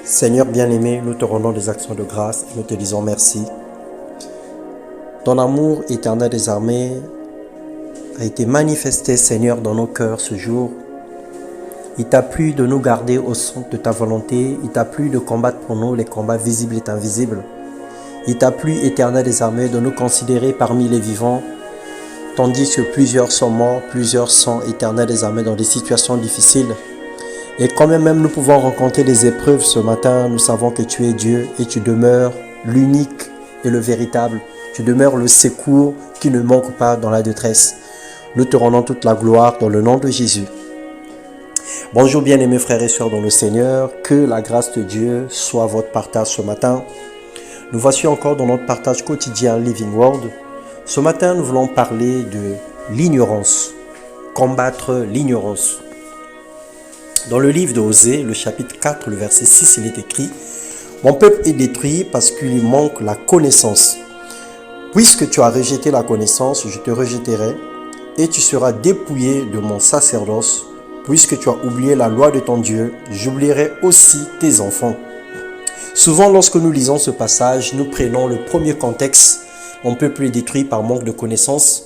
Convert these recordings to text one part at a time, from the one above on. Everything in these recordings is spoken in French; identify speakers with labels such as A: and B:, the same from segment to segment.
A: Seigneur bien-aimé, nous te rendons des actions de grâce et nous te disons merci. Ton amour éternel des armées a été manifesté, Seigneur, dans nos cœurs ce jour. Il t'a plu de nous garder au centre de ta volonté. Il t'a plu de combattre pour nous les combats visibles et invisibles. Il t'a plu, éternel des armées, de nous considérer parmi les vivants, tandis que plusieurs sont morts, plusieurs sont, éternel des armées, dans des situations difficiles. Et quand même nous pouvons rencontrer des épreuves ce matin, nous savons que tu es Dieu et tu demeures l'unique et le véritable. Tu demeures le secours qui ne manque pas dans la détresse. Nous te rendons toute la gloire dans le nom de Jésus. Bonjour bien-aimés frères et sœurs dans le Seigneur, que la grâce de Dieu soit votre partage ce matin. Nous voici encore dans notre partage quotidien Living Word. Ce matin, nous voulons parler de l'ignorance, combattre l'ignorance. Dans le livre d'Osée, le chapitre 4, le verset 6, il est écrit « Mon peuple est détruit parce qu'il lui manque la connaissance. Puisque tu as rejeté la connaissance, je te rejetterai et tu seras dépouillé de mon sacerdoce. Puisque tu as oublié la loi de ton Dieu, j'oublierai aussi tes enfants. » Souvent, lorsque nous lisons ce passage, nous prenons le premier contexte. Mon peuple est détruit par manque de connaissance,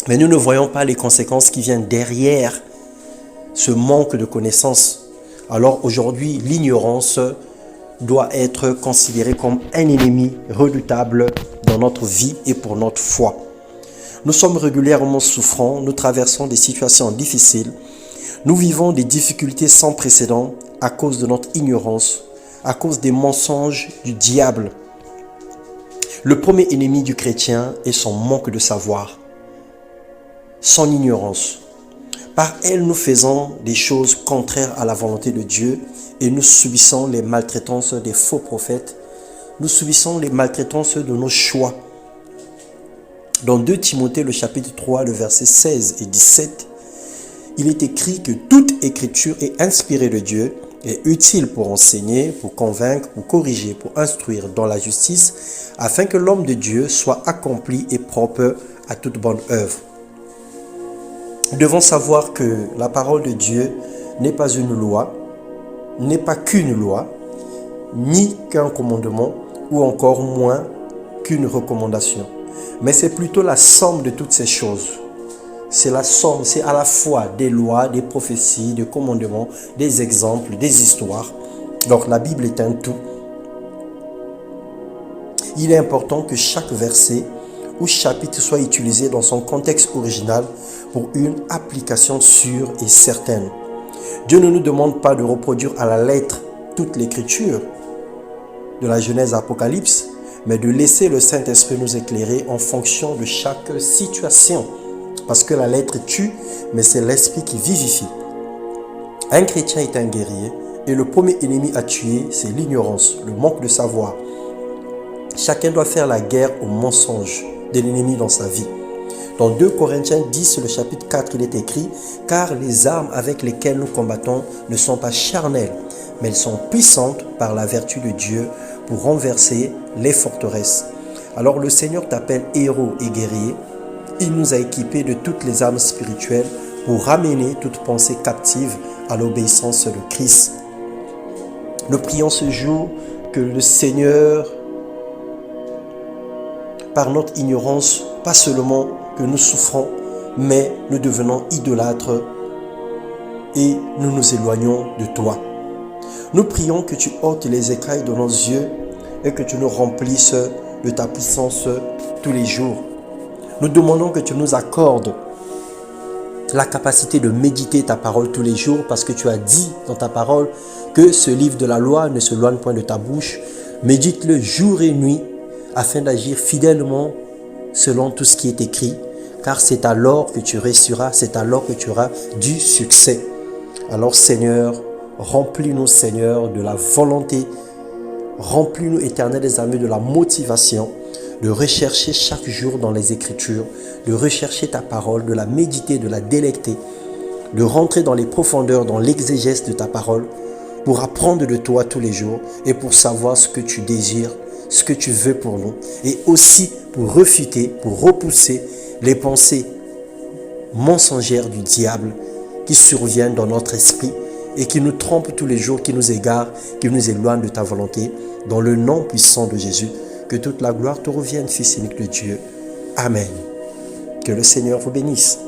A: mais nous ne voyons pas les conséquences qui viennent derrière ce manque de connaissances. Alors aujourd'hui, l'ignorance doit être considérée comme un ennemi redoutable dans notre vie et pour notre foi. Nous sommes régulièrement souffrants, nous traversons des situations difficiles, nous vivons des difficultés sans précédent à cause de notre ignorance, à cause des mensonges du diable. Le premier ennemi du chrétien est son manque de savoir, son ignorance. Par elle, nous faisons des choses contraires à la volonté de Dieu et nous subissons les maltraitances des faux prophètes. Nous subissons les maltraitances de nos choix. Dans 2 Timothée, le chapitre 3, le verset 16 et 17, il est écrit que toute écriture est inspirée de Dieu, est utile pour enseigner, pour convaincre, pour corriger, pour instruire dans la justice, afin que l'homme de Dieu soit accompli et propre à toute bonne œuvre. Nous devons savoir que la parole de Dieu n'est pas une loi, n'est pas qu'une loi, ni qu'un commandement, ou encore moins qu'une recommandation. Mais c'est plutôt la somme de toutes ces choses. C'est la somme, c'est à la fois des lois, des prophéties, des commandements, des exemples, des histoires. Donc la Bible est un tout. Il est important que chaque verset ou chapitre soit utilisé dans son contexte original pour une application sûre et certaine. Dieu ne nous demande pas de reproduire à la lettre toute l'écriture de la Genèse à l'Apocalypse, mais de laisser le Saint-Esprit nous éclairer en fonction de chaque situation. Parce que la lettre tue, mais c'est l'Esprit qui vivifie. Un chrétien est un guerrier et le premier ennemi à tuer, c'est l'ignorance, le manque de savoir. Chacun doit faire la guerre au mensonge de l'ennemi dans sa vie. Dans 2 Corinthiens 10, le chapitre 4, il est écrit « Car les armes avec lesquelles nous combattons ne sont pas charnelles, mais elles sont puissantes par la vertu de Dieu pour renverser les forteresses. » Alors le Seigneur t'appelle héros et guerrier. Il nous a équipés de toutes les armes spirituelles pour ramener toute pensée captive à l'obéissance de Christ. Nous prions ce jour que le Seigneur, par notre ignorance, pas seulement que nous souffrons, mais nous devenons idolâtres et nous nous éloignons de toi. Nous prions que tu ôtes les écailles de nos yeux et que tu nous remplisses de ta puissance tous les jours. Nous demandons que tu nous accordes la capacité de méditer ta parole tous les jours parce que tu as dit dans ta parole que ce livre de la loi ne se loigne point de ta bouche. Médite-le jour et nuit afin d'agir fidèlement selon tout ce qui est écrit, car c'est alors que tu réussiras, c'est alors que tu auras du succès. Alors Seigneur, remplis-nous Seigneur de la volonté, remplis-nous Éternel des armées de la motivation, de rechercher chaque jour dans les Écritures, de rechercher ta parole, de la méditer, de la délecter, de rentrer dans les profondeurs, dans l'exégèse de ta parole, pour apprendre de toi tous les jours et pour savoir ce que tu désires, ce que tu veux pour nous et aussi pour refuter, pour repousser les pensées mensongères du diable qui surviennent dans notre esprit et qui nous trompent tous les jours, qui nous égarent, qui nous éloignent de ta volonté. Dans le nom puissant de Jésus, que toute la gloire te revienne, Fils unique de Dieu. Amen. Que le Seigneur vous bénisse.